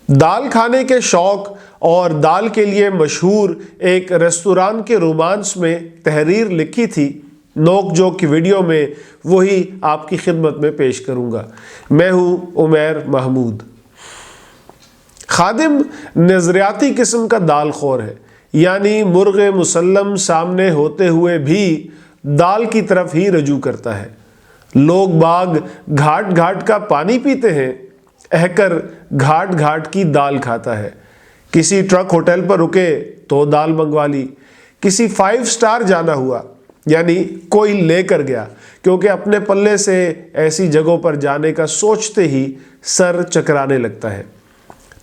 دال کھانے کے شوق اور دال کے لیے مشہور ایک ریستوران کے رومانس میں تحریر لکھی تھی، نوک جوک کی ویڈیو میں وہی آپ کی خدمت میں پیش کروں گا۔ میں ہوں عمیر محمود۔ خادم نظریاتی قسم کا دال خور ہے، یعنی مرغ مسلم سامنے ہوتے ہوئے بھی دال کی طرف ہی رجوع کرتا ہے۔ لوگ باغ گھاٹ گھاٹ کا پانی پیتے ہیں، کر گھاٹ گھاٹ کی دال کھاتا ہے۔ کسی ٹرک ہوٹل پر رکے تو دال منگوا لی، کسی 5 سٹار جانا ہوا، یعنی کوئی لے کر گیا، کیونکہ اپنے پلے سے ایسی جگہوں پر جانے کا سوچتے ہی سر چکرانے لگتا ہے،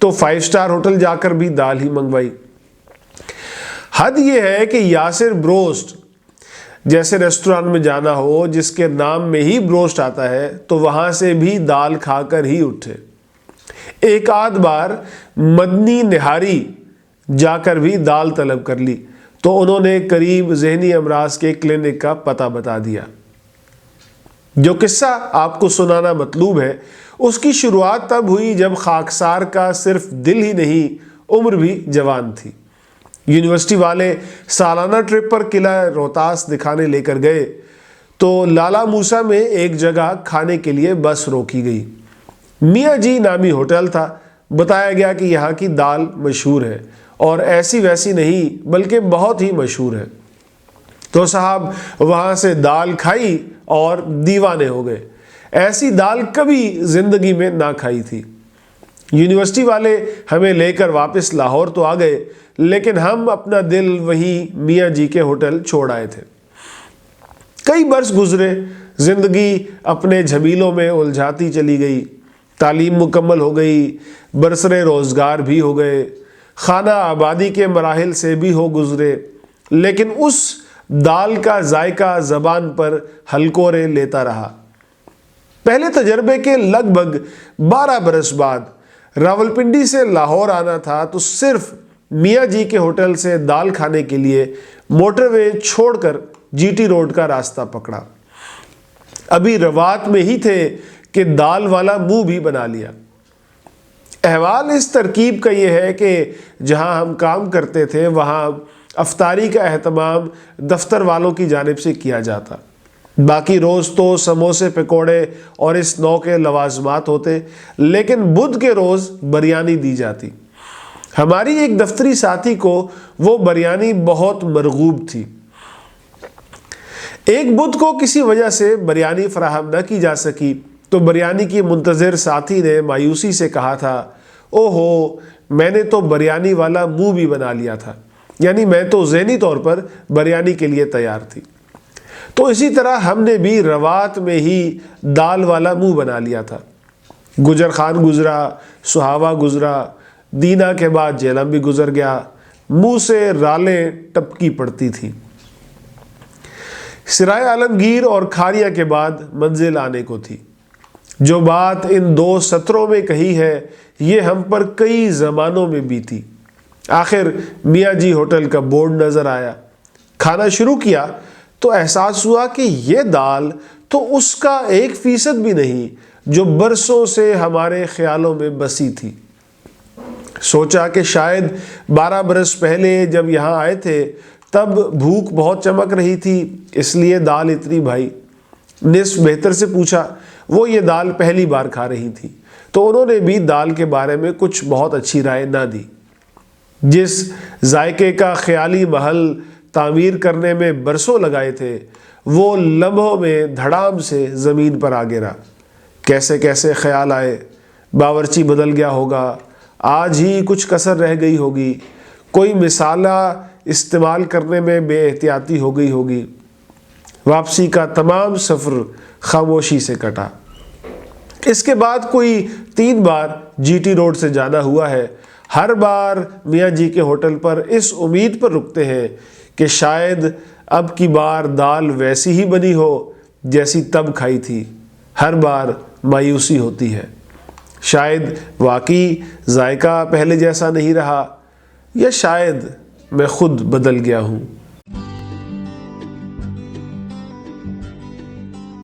تو 5 سٹار ہوٹل جا کر بھی دال ہی منگوائی۔ حد یہ ہے کہ یاسر بروسٹ جیسے ریسٹوران میں جانا ہو جس کے نام میں ہی بروسٹ آتا ہے، تو وہاں سے بھی دال کھا کر ہی اٹھے۔ ایک آدھ بار مدنی نہاری جا کر بھی دال طلب کر لی، تو انہوں نے قریب ذہنی امراض کے کلینک کا پتہ بتا دیا۔ جو قصہ آپ کو سنانا مطلوب ہے، اس کی شروعات تب ہوئی جب خاکسار کا صرف دل ہی نہیں، عمر بھی جوان تھی۔ یونیورسٹی والے سالانہ ٹرپ پر قلعہ روہتاس دکھانے لے کر گئے، تو لالا موسیٰ میں ایک جگہ کھانے کے لیے بس روکی گئی۔ میاں جی نامی ہوٹل تھا۔ بتایا گیا کہ یہاں کی دال مشہور ہے، اور ایسی ویسی نہیں بلکہ بہت ہی مشہور ہے۔ تو صاحب وہاں سے دال کھائی اور دیوانے ہو گئے۔ ایسی دال کبھی زندگی میں نہ کھائی تھی۔ یونیورسٹی والے ہمیں لے کر واپس لاہور تو آ گئے، لیکن ہم اپنا دل وہیں میاں جی کے ہوٹل چھوڑ آئے تھے۔ کئی برس گزرے، زندگی اپنے جھمیلوں میں الجھاتی چلی گئی۔ تعلیم مکمل ہو گئی، برسر روزگار بھی ہو گئے، خانہ آبادی کے مراحل سے بھی ہو گزرے، لیکن اس دال کا ذائقہ زبان پر ہلکورے لیتا رہا۔ پہلے تجربے کے لگ بھگ 12 برس بعد راولپنڈی سے لاہور آنا تھا، تو صرف میاں جی کے ہوٹل سے دال کھانے کے لیے موٹر وے چھوڑ کر جی ٹی روڈ کا راستہ پکڑا۔ ابھی روات میں ہی تھے کہ دال والا منہ بھی بنا لیا۔ احوال اس ترکیب کا یہ ہے کہ جہاں ہم کام کرتے تھے وہاں افطاری کا اہتمام دفتر والوں کی جانب سے کیا جاتا۔ باقی روز تو سموسے پکوڑے اور اس نوع کے لوازمات ہوتے، لیکن بدھ کے روز بریانی دی جاتی۔ ہماری ایک دفتری ساتھی کو وہ بریانی بہت مرغوب تھی۔ ایک بدھ کو کسی وجہ سے بریانی فراہم نہ کی جا سکی، تو بریانی کی منتظر ساتھی نے مایوسی سے کہا تھا، او ہو، میں نے تو بریانی والا منہ بھی بنا لیا تھا، یعنی میں تو ذہنی طور پر بریانی کے لیے تیار تھی۔ تو اسی طرح ہم نے بھی روات میں ہی دال والا منہ بنا لیا تھا۔ گجر خان گزرا، سہاوا گزرا، دینا کے بعد جیلم بھی گزر گیا، منہ سے رالیں ٹپکی پڑتی تھی۔ سرائے عالمگیر اور کھاریا کے بعد منزل آنے کو تھی۔ جو بات ان 2 سطروں میں کہی ہے، یہ ہم پر کئی زمانوں میں بیتی۔ آخر میاں جی ہوٹل کا بورڈ نظر آیا، کھانا شروع کیا تو احساس ہوا کہ یہ دال تو اس کا 1% بھی نہیں جو برسوں سے ہمارے خیالوں میں بسی تھی۔ سوچا کہ شاید 12 برس پہلے جب یہاں آئے تھے تب بھوک بہت چمک رہی تھی، اس لیے دال اتنی بھائی۔ نصف بہتر سے پوچھا، وہ یہ دال پہلی بار کھا رہی تھی، تو انہوں نے بھی دال کے بارے میں کچھ بہت اچھی رائے نہ دی۔ جس ذائقے کا خیالی محل تعمیر کرنے میں برسوں لگائے تھے، وہ لمحوں میں دھڑام سے زمین پر آ گرا۔ کیسے کیسے خیال آئے، باورچی بدل گیا ہوگا، آج ہی کچھ کسر رہ گئی ہوگی، کوئی مسالہ استعمال کرنے میں بے احتیاطی ہو گئی ہوگی۔ واپسی کا تمام سفر خاموشی سے کٹا۔ اس کے بعد کوئی 3 بار جی ٹی روڈ سے جانا ہوا ہے۔ ہر بار میاں جی کے ہوٹل پر اس امید پر رکتے ہیں کہ شاید اب کی بار دال ویسی ہی بنی ہو جیسی تب کھائی تھی۔ ہر بار مایوسی ہوتی ہے، شاید واقعی ذائقہ پہلے جیسا نہیں رہا، یا شاید میں خود بدل گیا ہوں۔